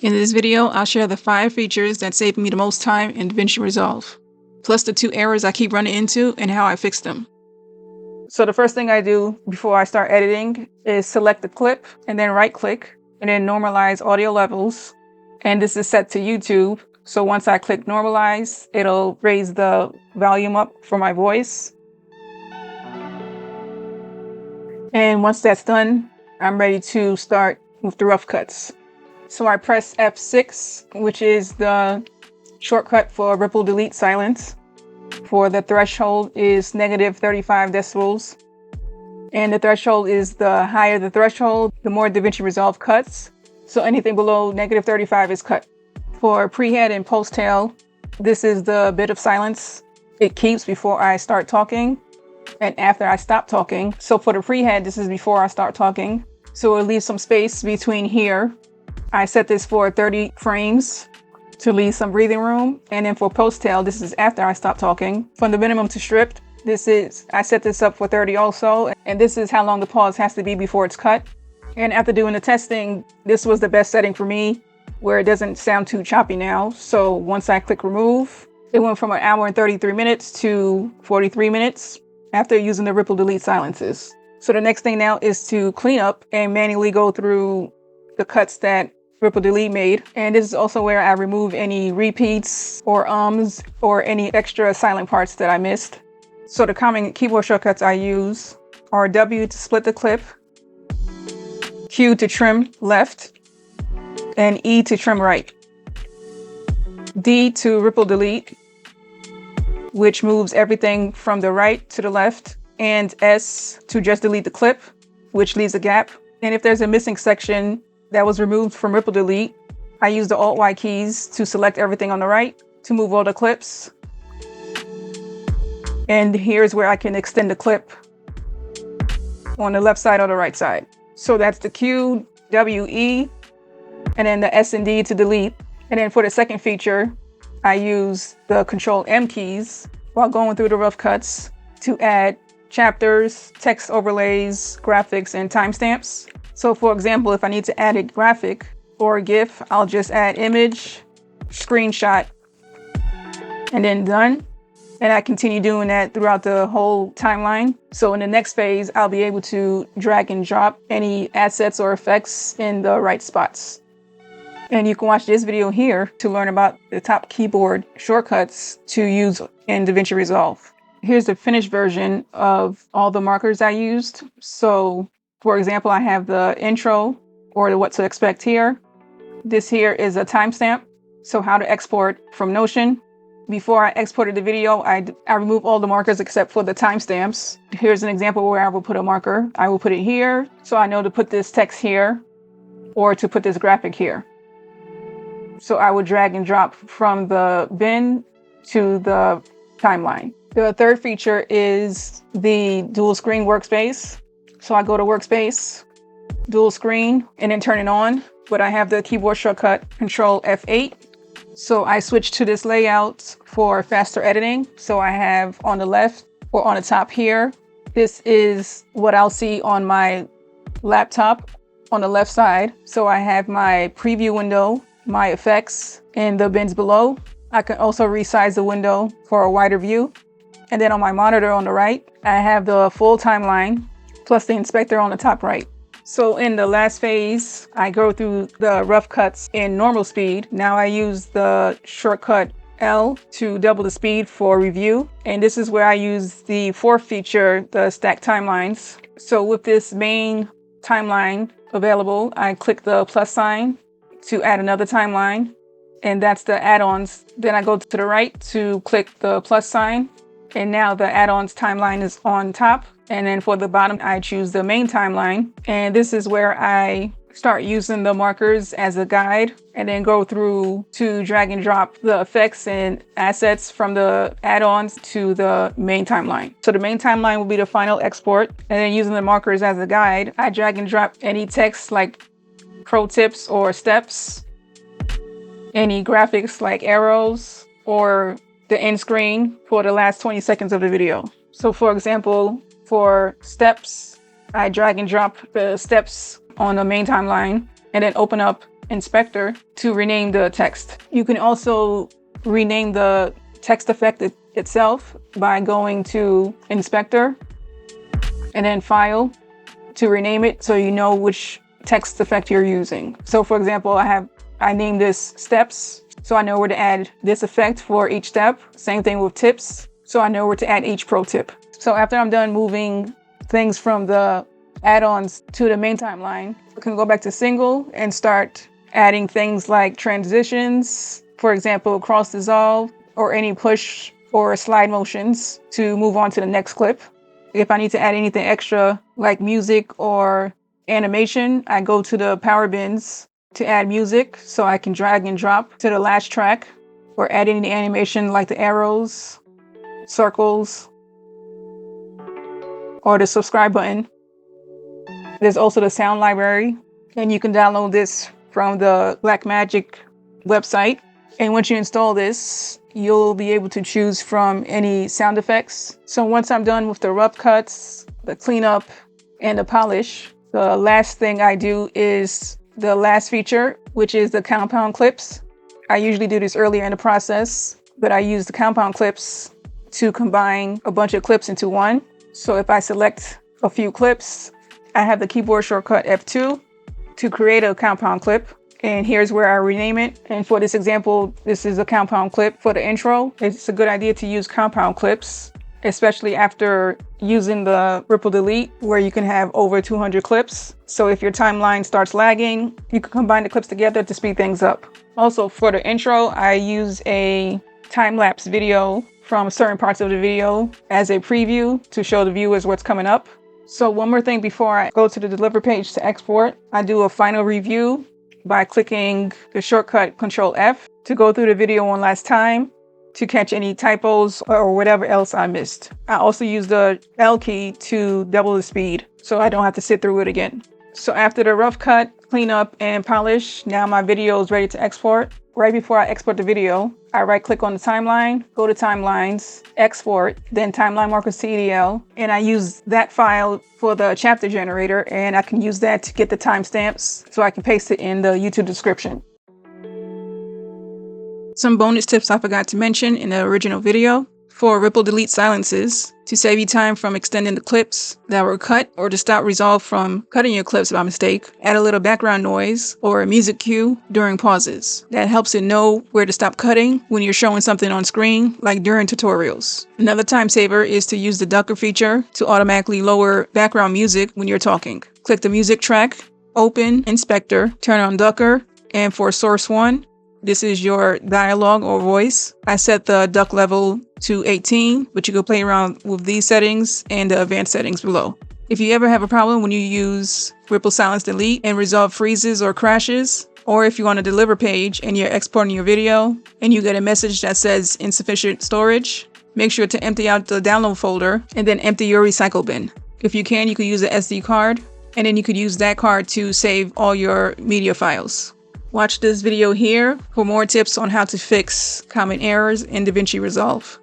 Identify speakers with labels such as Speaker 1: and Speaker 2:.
Speaker 1: In this video, I'll share the 5 features that saved me the most time in DaVinci Resolve, plus the 2 errors I keep running into and how I fixed them. So the first thing I do before I start editing is select the clip and then right-click and then normalize audio levels. And this is set to YouTube. So once I click normalize, it'll raise the volume up for my voice. And once that's done, I'm ready to start with the rough cuts. So I press F6, which is the shortcut for ripple delete silence. For the threshold is -35 decibels. And the threshold is the higher the threshold, the more DaVinci Resolve cuts. So anything below -35 is cut. For prehead and post-tail, this is the bit of silence it keeps before I start talking and after I stop talking. So for the prehead, this is before I start talking. So it leaves some space between here. I set this for 30 frames to leave some breathing room. And then for post-tail, this is after I stop talking. From the minimum to stripped, I set this up for 30 also. And this is how long the pause has to be before it's cut. And after doing the testing, this was the best setting for me, where it doesn't sound too choppy now. So once I click remove, it went from 1 hour and 33 minutes to 43 minutes after using the ripple delete silences. So the next thing now is to clean up and manually go through the cuts that ripple delete made. And this is also where I remove any repeats or ums or any extra silent parts that I missed. So the common keyboard shortcuts I use are W to split the clip, Q to trim left, and E to trim right. D to ripple delete, which moves everything from the right to the left, and S to just delete the clip, which leaves a gap. And if there's a missing section that was removed from ripple delete, I use the Alt-Y keys to select everything on the right to move all the clips. And here's where I can extend the clip on the left side or the right side. So that's the Q, W, E, and then the S and D to delete. And then for the second feature, I use the Control M keys while going through the rough cuts to add chapters, text overlays, graphics, and timestamps. So for example, if I need to add a graphic or a GIF, I'll just add image, screenshot, and then done. And I continue doing that throughout the whole timeline. So in the next phase, I'll be able to drag and drop any assets or effects in the right spots. And you can watch this video here to learn about the top keyboard shortcuts to use in DaVinci Resolve. Here's the finished version of all the markers I used. So for example, I have the intro or the what to expect here. This here is a timestamp. So how to export from Notion. Before I exported the video, I remove all the markers except for the timestamps. Here's an example where I will put a marker. I will put it here. So I know to put this text here or to put this graphic here. So I would drag and drop from the bin to the timeline. The third feature is the dual screen workspace. So I go to workspace, dual screen, and then turn it on. But I have the keyboard shortcut Control F8. So I switch to this layout for faster editing. So I have on the left or on the top here, this is what I'll see on my laptop on the left side. So I have my preview window, my effects, and the bins below. I can also resize the window for a wider view. And then on my monitor on the right, I have the full timeline plus the inspector on the top right. So in the last phase, I go through the rough cuts in normal speed. Now I use the shortcut L to double the speed for review. And this is where I use the fourth feature, the stack timelines. So with this main timeline available, I click the plus sign to add another timeline. And that's the add-ons. Then I go to the right to click the plus sign. And now the add-ons timeline is on top. And then for the bottom, I choose the main timeline. And this is where I start using the markers as a guide and then go through to drag and drop the effects and assets from the add-ons to the main timeline. So the main timeline will be the final export. And then using the markers as a guide, I drag and drop any text like pro tips or steps, any graphics like arrows, or the end screen for the last 20 seconds of the video. So for example, for steps, I drag and drop the steps on the main timeline and then open up inspector to rename the text. You can also rename the text effect itself by going to inspector and then file to rename it so you know which text effect you're using. So for example, I named this steps, so I know where to add this effect for each step. Same thing with tips, so I know where to add each pro tip. So after I'm done moving things from the add-ons to the main timeline, I can go back to single and start adding things like transitions, for example, cross dissolve, or any push or slide motions to move on to the next clip. If I need to add anything extra like music or animation, I go to the power bins to add music, so I can drag and drop to the last track, or add any animation like the arrows, circles, or the subscribe button. There's also the sound library, and you can download this from the Blackmagic website. And once you install this, you'll be able to choose from any sound effects. So once I'm done with the rough cuts, the cleanup, and the polish, the last thing I do is the last feature, which is the compound clips. I usually do this earlier in the process, but I use the compound clips to combine a bunch of clips into one. So if I select a few clips, I have the keyboard shortcut F2 to create a compound clip. And here's where I rename it. And for this example, this is a compound clip for the intro. It's a good idea to use compound clips, especially after using the ripple delete, where you can have over 200 clips. So if your timeline starts lagging, you can combine the clips together to speed things up. Also for the intro, I use a time-lapse video from certain parts of the video as a preview to show the viewers what's coming up. So one more thing before I go to the deliver page to export, I do a final review by clicking the shortcut Control F to go through the video one last time to catch any typos or whatever else I missed. I also use the L key to double the speed so I don't have to sit through it again. So after the rough cut, cleanup, and polish, now my video is ready to export. Right before I export the video, I right click on the timeline, go to timelines, export, then timeline markers to EDL, and I use that file for the chapter generator, and I can use that to get the timestamps so I can paste it in the YouTube description. Some bonus tips I forgot to mention in the original video. For ripple delete silences, to save you time from extending the clips that were cut, or to stop Resolve from cutting your clips by mistake, add a little background noise or a music cue during pauses. That helps it know where to stop cutting when you're showing something on screen, like during tutorials. Another time saver is to use the ducker feature to automatically lower background music when you're talking. Click the music track, open Inspector, turn on ducker, and for source 1, this is your dialogue or voice. I set the duck level to 18, but you can play around with these settings and the advanced settings below. If you ever have a problem when you use ripple silence delete and Resolve freezes or crashes, or if you're on a deliver page and you're exporting your video and you get a message that says insufficient storage, make sure to empty out the download folder and then empty your recycle bin. If you can, you could use an SD card, and then you could use that card to save all your media files. Watch this video here for more tips on how to fix common errors in DaVinci Resolve.